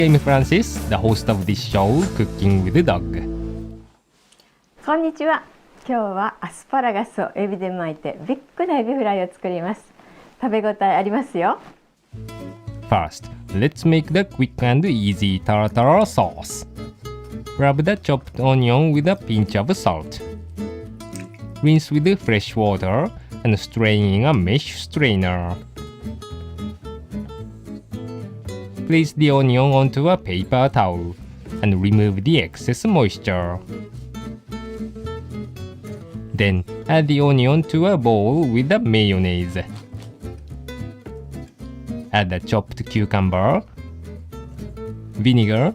I'm Francis, the host of this show, Cooking with the Dog. こんにちは。今日はアスパラガスをエビで巻いてビッグなエビフライを作ります。食べ応えありますよ。First, let's make the quick and easy tartare sauce. Rub the chopped onion with a pinch of salt. Rinse with fresh water and strain in a mesh strainer. Place the onion onto a paper towel and remove the excess moisture. Then add the onion to a bowl with the mayonnaise. Add the chopped cucumber, vinegar,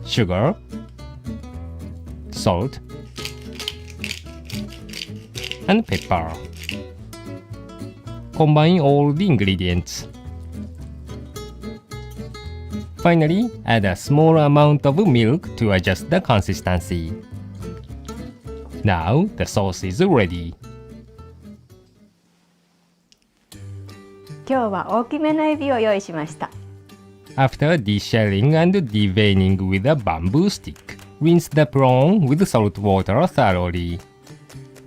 sugar, salt, and pepper. Combine all the ingredients. Finally, add a small amount of milk to adjust the consistency. Now the sauce is ready. 今日は大きめのエビを用意しました。After deshelling and deveining with a bamboo stick, rinse the prawn with salt water thoroughly.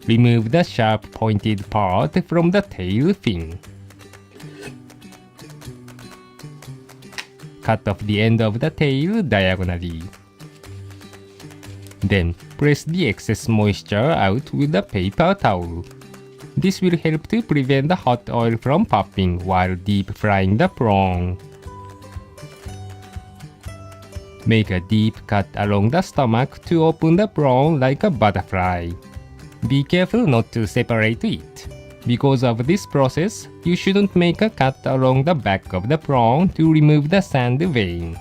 Remove the sharp pointed part from the tail fin. Cut off the end of the tail diagonally. Then press the excess moisture out with a paper towel. This will help to prevent the hot oil from popping while deep frying the prawn. Make a deep cut along the stomach to open the prawn like a butterfly. Be careful not to separate it. Because of this process, you shouldn't make a cut along the back of the prawn to remove the sand vein.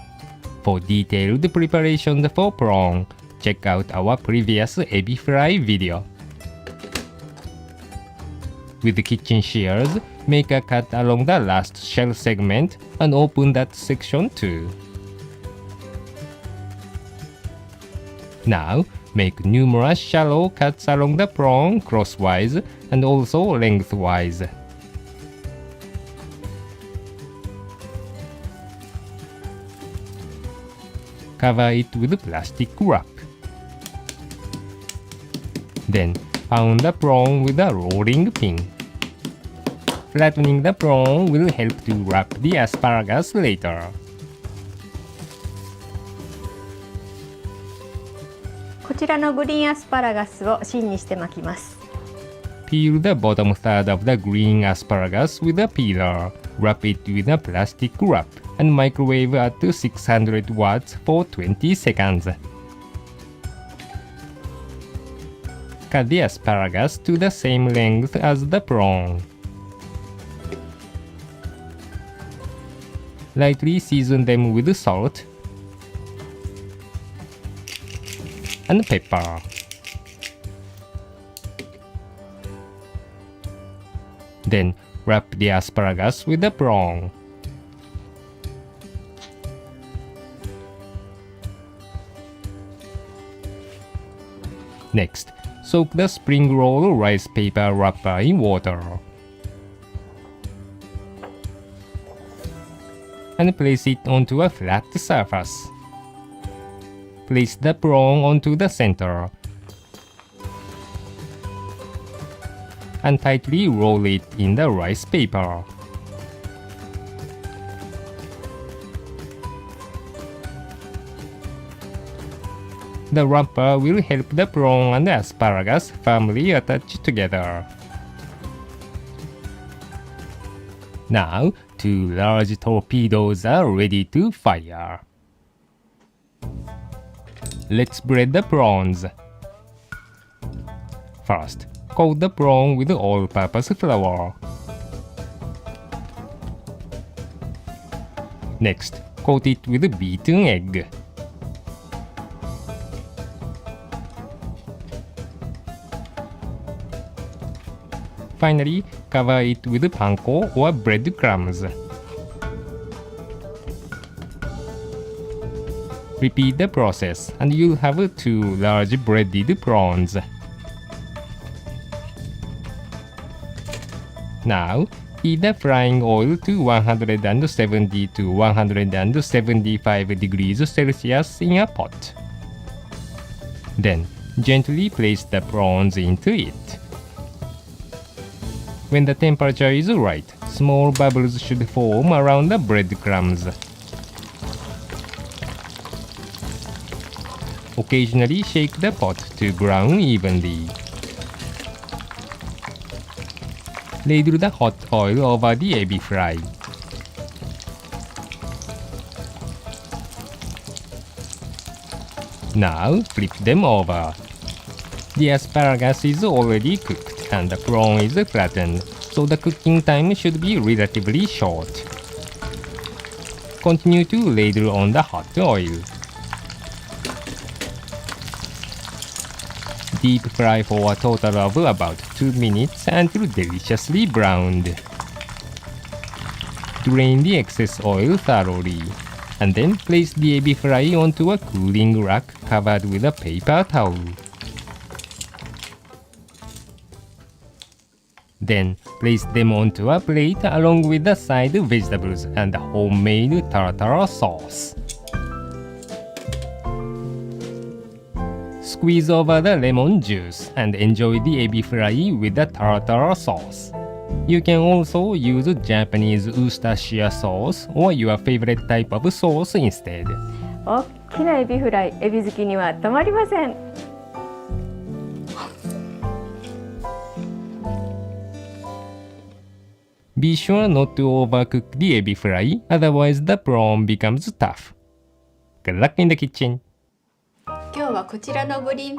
For detailed preparation for prawn, check out our previous ebi fry video. With the kitchen shears, make a cut along the last shell segment and open that section too. Now, make numerous shallow cuts along the prawn crosswise and also lengthwise. Cover it with plastic wrap. Then, pound the prawn with a rolling pin. Flattening the prawn will help to wrap the asparagus later. こちらのグリーンアスパラガスを芯にして巻きます。Peel the bottom third of the green asparagus with a peeler. Wrap it with a plastic wrap and microwave at 600 watts for 20 seconds. Cut the asparagus to the same length as the prawn. Lightly season them with salt and pepper. Then wrap the asparagus with the prawn. Next, soak the spring roll rice paper wrapper in water. And place it onto a flat surface. Place the prawn onto the center. And tightly roll it in the rice paper. The wrapper will help the prawn and the asparagus firmly attach together. Now, 2 large torpedoes are ready to fire. Let's bread the prawns. First, coat the prawn with all-purpose flour. Next, coat it with beaten egg. Finally, cover it with panko or breadcrumbs. Repeat the process and you'll have 2 large breaded prawns. Now, Heat the frying oil to 170 to 175 degrees Celsius in a pot. Then, gently place the prawns into it. When the temperature is right, small bubbles should form around the breadcrumbs. Occasionally shake the pot to brown evenly. Ladle the hot oil over the ebi fry. Now flip them over. The asparagus is already cooked and the prawn is flattened, so the cooking time should be relatively short. Continue to ladle on the hot oil. Deep fry for a total of about 2 minutes until deliciously browned. Drain the excess oil thoroughly, and then place the ebi fry onto a cooling rack covered with a paper towel. Then place them onto a plate along with the side vegetables and the homemade tartar sauce. Squeeze over the lemon juice and enjoy the ebi fry with the tartar sauce. You can also use Japanese Worcestershire sauce or your favorite type of sauce instead. 大きなエビフライ、エビ好きにはたまりません。Be sure not to overcook the ebi fry, otherwise the prawn becomes tough. Good luck in the kitchen! 今日はこちらのぶり